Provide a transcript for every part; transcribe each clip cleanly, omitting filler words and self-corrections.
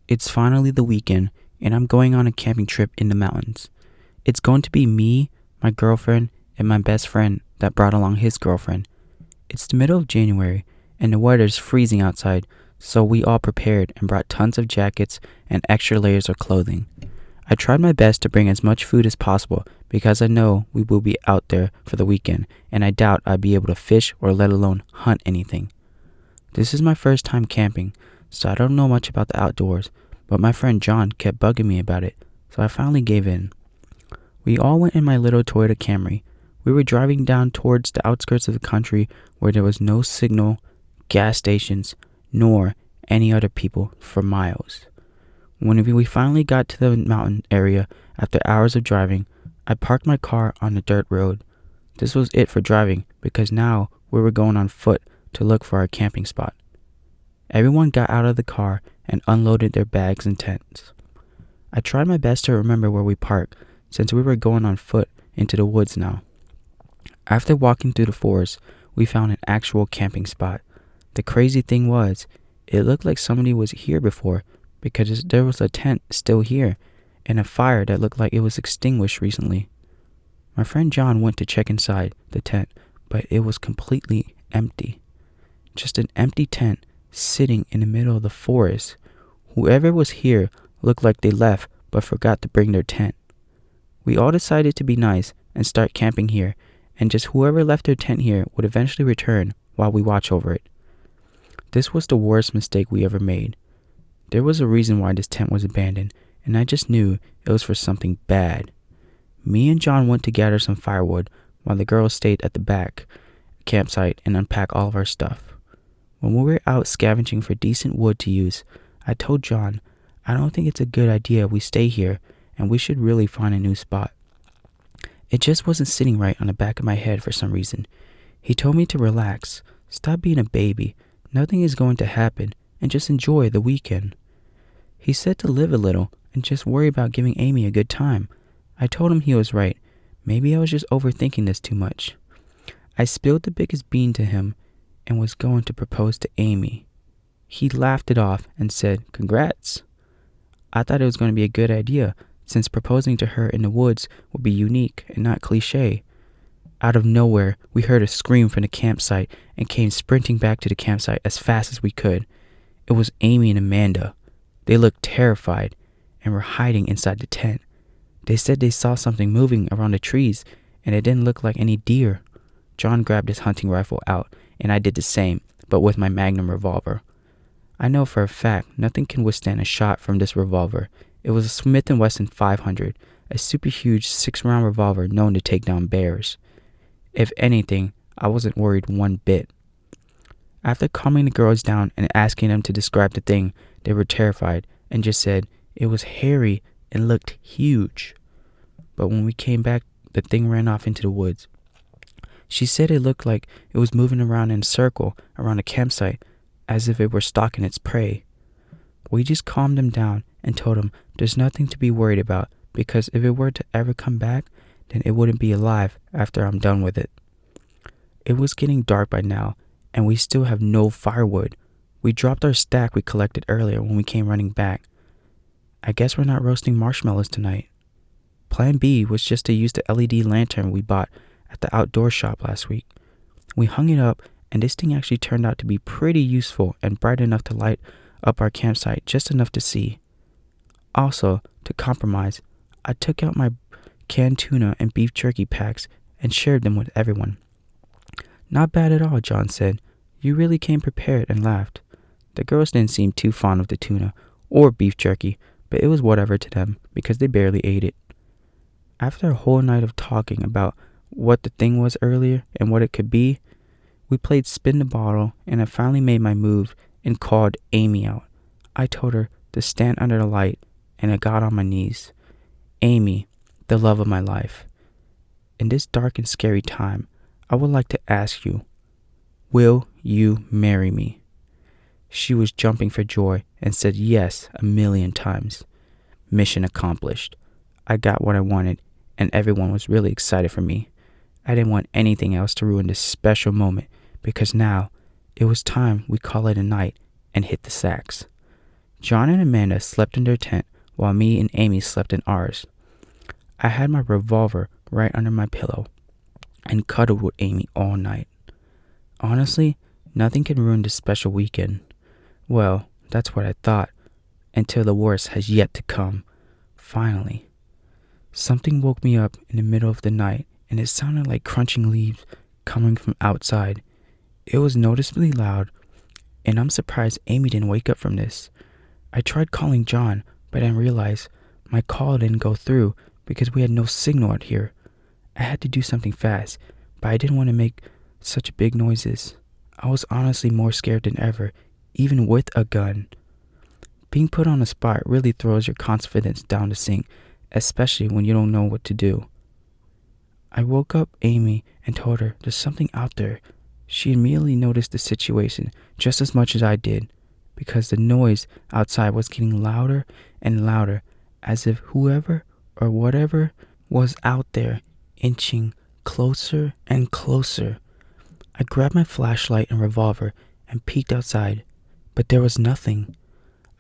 It's finally the weekend, and I'm going on a camping trip in the mountains. It's going to be me, my girlfriend, and my best friend that brought along his girlfriend. It's the middle of January, and the weather's freezing outside, so we all prepared and brought tons of jackets and extra layers of clothing. I tried my best to bring as much food as possible because I know we will be out there for the weekend, and I doubt I'd be able to fish or let alone hunt anything. This is my first time camping, so I don't know much about the outdoors, but my friend John kept bugging me about it, so I finally gave in. We all went in my little Toyota Camry. We were driving down towards the outskirts of the country where there was no signal, gas stations, nor any other people for miles. When we finally got to the mountain area after hours of driving, I parked my car on the dirt road. This was it for driving because now we were going on foot to look for our camping spot. Everyone got out of the car and unloaded their bags and tents. I tried my best to remember where we parked since we were going on foot into the woods now. After walking through the forest, we found an actual camping spot. The crazy thing was, it looked like somebody was here before because there was a tent still here and a fire that looked like it was extinguished recently. My friend John went to check inside the tent, but it was completely empty. Just an empty tent sitting in the middle of the forest. Whoever was here looked like they left but forgot to bring their tent. We all decided to be nice and start camping here, and just whoever left their tent here would eventually return while we watch over it. This was the worst mistake we ever made. There was a reason why this tent was abandoned, and I just knew it was for something bad. Me and John went to gather some firewood while the girls stayed at the back campsite and unpack all of our stuff. When we were out scavenging for decent wood to use, I told John, I don't think it's a good idea we stay here and we should really find a new spot. It just wasn't sitting right on the back of my head for some reason. He told me to relax, stop being a baby, nothing is going to happen, and just enjoy the weekend. He said to live a little and just worry about giving Amy a good time. I told him he was right. Maybe I was just overthinking this too much. I spilled the biggest bean to him and was going to propose to Amy. He laughed it off and said, "Congrats." I thought it was going to be a good idea since proposing to her in the woods would be unique and not cliche. Out of nowhere, we heard a scream from the campsite and came sprinting back to the campsite as fast as we could. It was Amy and Amanda. They looked terrified and were hiding inside the tent. They said they saw something moving around the trees and it didn't look like any deer. John grabbed his hunting rifle out and I did the same, but with my Magnum revolver. I know for a fact nothing can withstand a shot from this revolver. It was a Smith & Wesson 500, a super huge 6-round revolver known to take down bears. If anything, I wasn't worried one bit. After calming the girls down and asking them to describe the thing, they were terrified and just said it was hairy and looked huge. But when we came back, the thing ran off into the woods. She said it looked like it was moving around in a circle around the campsite as if it were stalking its prey. We just calmed them down and told them there's nothing to be worried about because if it were to ever come back, then it wouldn't be alive after I'm done with it. It was getting dark by now and we still have no firewood. We dropped our stack we collected earlier when we came running back. I guess we're not roasting marshmallows tonight. Plan B was just to use the LED lantern we bought at the outdoor shop last week. We hung it up and this thing actually turned out to be pretty useful and bright enough to light up our campsite just enough to see. Also, to compromise, I took out my canned tuna and beef jerky packs and shared them with everyone. Not bad at all, John said. You really came prepared and laughed. The girls didn't seem too fond of the tuna or beef jerky, but it was whatever to them because they barely ate it. After a whole night of talking about what the thing was earlier and what it could be, we played spin the bottle and I finally made my move and called Amy out. I told her to stand under the light and I got on my knees. Amy, the love of my life. In this dark and scary time, I would like to ask you, will you marry me? She was jumping for joy and said yes 1,000,000 times. Mission accomplished. I got what I wanted and everyone was really excited for me. I didn't want anything else to ruin this special moment because now it was time we call it a night and hit the sacks. John and Amanda slept in their tent while me and Amy slept in ours. I had my revolver right under my pillow and cuddled with Amy all night. Honestly, nothing can ruin this special weekend. Well, that's what I thought, until the worst has yet to come. Finally. Something woke me up in the middle of the night, and it sounded like crunching leaves coming from outside. It was noticeably loud, and I'm surprised Amy didn't wake up from this. I tried calling John, but I realized my call didn't go through because we had no signal out here. I had to do something fast, but I didn't want to make such big noises. I was honestly more scared than ever, even with a gun. Being put on the spot really throws your confidence down the sink, especially when you don't know what to do. I woke up Amy and told her there's something out there. She immediately noticed the situation just as much as I did, because the noise outside was getting louder and louder, as if whoever or whatever was out there inching closer and closer. I grabbed my flashlight and revolver and peeked outside, but there was nothing.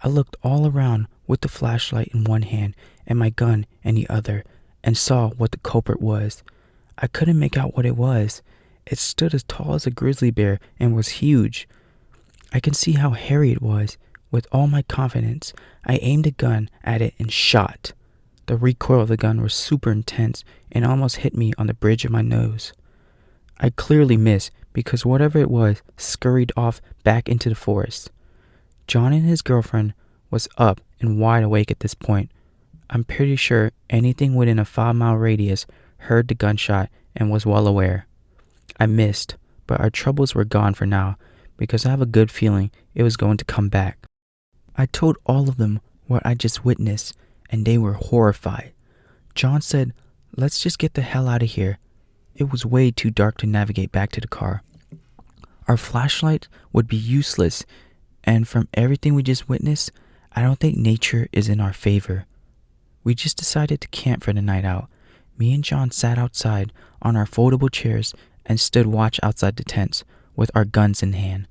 I looked all around with the flashlight in one hand and my gun in the other and saw what the culprit was. I couldn't make out what it was. It stood as tall as a grizzly bear and was huge. I can see how hairy it was. With all my confidence, I aimed a gun at it and shot. The recoil of the gun was super intense and almost hit me on the bridge of my nose. I clearly missed because whatever it was scurried off back into the forest. John and his girlfriend was up and wide awake at this point. I'm pretty sure anything within a 5-mile radius heard the gunshot and was well aware. I missed, but our troubles were gone for now because I have a good feeling it was going to come back. I told all of them what I just witnessed, and they were horrified. John said, "Let's just get the hell out of here." It was way too dark to navigate back to the car. Our flashlight would be useless, and from everything we just witnessed, I don't think nature is in our favor. We just decided to camp for the night out. Me and John sat outside on our foldable chairs and stood watch outside the tents with our guns in hand.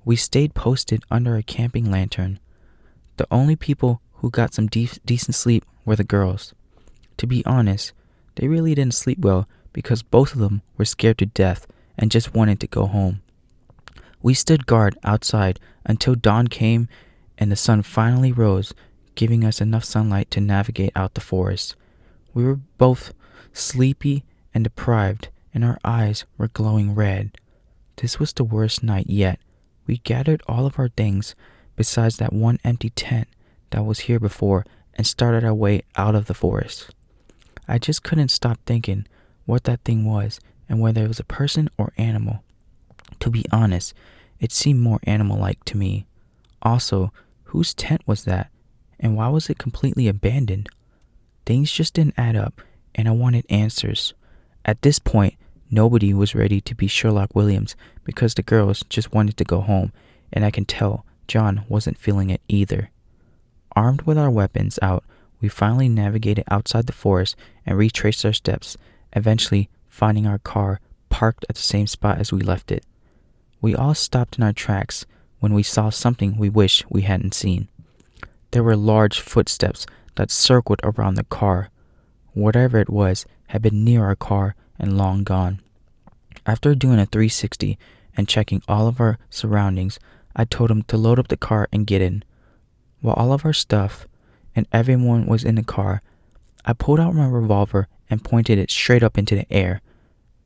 We stayed posted under a camping lantern. The only people who got some decent sleep were the girls. To be honest, they really didn't sleep well because both of them were scared to death and just wanted to go home. We stood guard outside until dawn came and the sun finally rose, giving us enough sunlight to navigate out the forest. We were both sleepy and deprived, and our eyes were glowing red. This was the worst night yet. We gathered all of our things, besides that one empty tent that was here before, and started our way out of the forest. I just couldn't stop thinking what that thing was and whether it was a person or animal. To be honest, it seemed more animal-like to me. Also, whose tent was that, and why was it completely abandoned? Things just didn't add up, and I wanted answers. At this point, nobody was ready to be Sherlock Williams because the girls just wanted to go home, and I can tell John wasn't feeling it either. Armed with our weapons out, we finally navigated outside the forest and retraced our steps, eventually finding our car parked at the same spot as we left it. We all stopped in our tracks when we saw something we wish we hadn't seen. There were large footsteps that circled around the car. Whatever it was had been near our car and long gone. After doing a 360 and checking all of our surroundings, I told him to load up the car and get in. While all of our stuff and everyone was in the car, I pulled out my revolver and pointed it straight up into the air.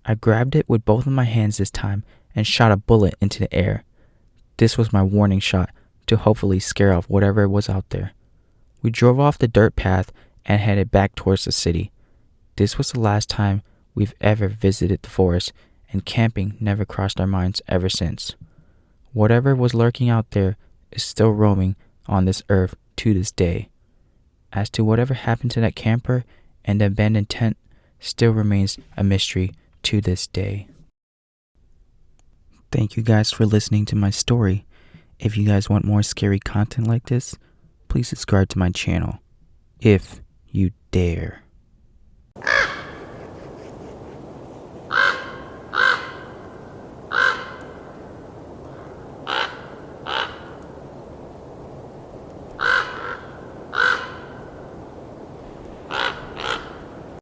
I grabbed it with both of my hands this time and shot a bullet into the air. This was my warning shot to hopefully scare off whatever was out there. We drove off the dirt path and headed back towards the city. This was the last time we've ever visited the forest, and camping never crossed our minds ever since. Whatever was lurking out there is still roaming on this earth to this day. As to whatever happened to that camper and the abandoned tent still remains a mystery to this day. Thank you guys for listening to my story. If you guys want more scary content like this, please subscribe to my channel, if you dare.